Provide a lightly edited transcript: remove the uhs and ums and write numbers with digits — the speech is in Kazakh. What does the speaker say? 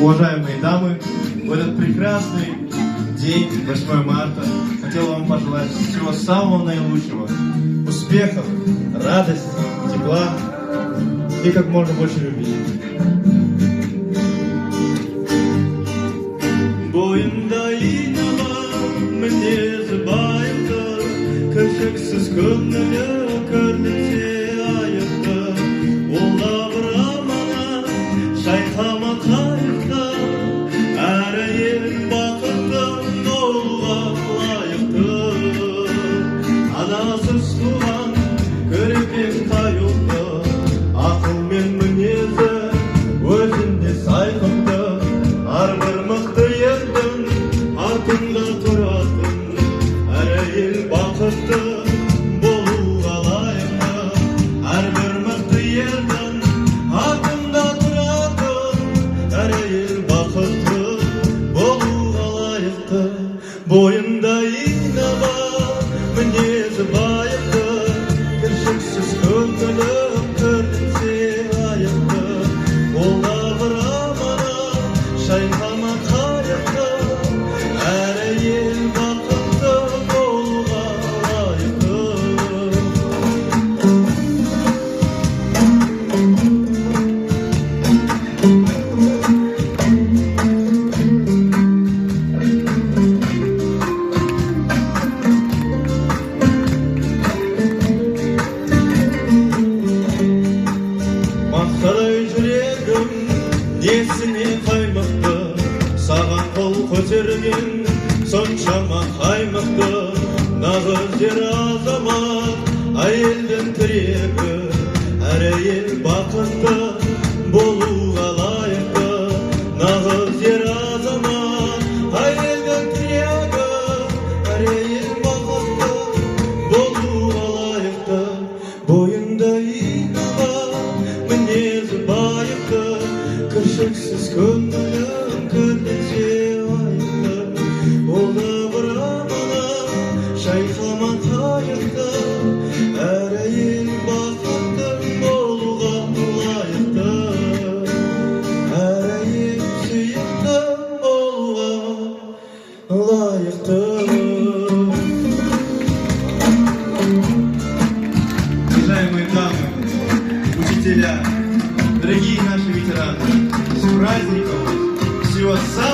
Уважаемые дамы, в этот прекрасный день, 8 марта, хотел вам пожелать всего самого наилучшего. Успехов, радости, тепла и как можно больше любви. Boyunda inama minezi bayımda, kırşıksız kömnünü kördükçe ayıpta. Ola bıramana şaytama kayıpta, әрейін бақыттың олға лайықты. Анасыз туған көрекең тайылды, ақыл мен мінезі өзінде сайқымды. Әрбір мықты елдің артында тұратын, әрейін бақытты болуға лайықты. Әрбір мықты елдің артында тұратын, әрейін бақытты болуға лайықты. Бойында инабы, мінезі байыпты, кіршіксіз көңілім көрінсе айыпты. Қолда бір амана шайқама қайыпты, әрейін бақытты болуға лайықты. Мақтадай жүрегім несіне қаймықты, саған қол көтерген соншама қаймықты. Нағыз ер азамат әйелдің тірегі, әрейін бақытты болуға лайықты. Нағыз ер азамат әйелдің тірегі, әрейін бақытты болуға лайықты. Бойында инабы, мінезі байыпты, кіршіксіз көңілім көрінсе айыпты. Олда бір амана шайқама қайыпты, әрейін бақытты болуға лайықты. Әрейін сүйікті болуға лайықты. Уважаемые дамы, учителя, дорогие наши ветераны, с праздником! Всего самого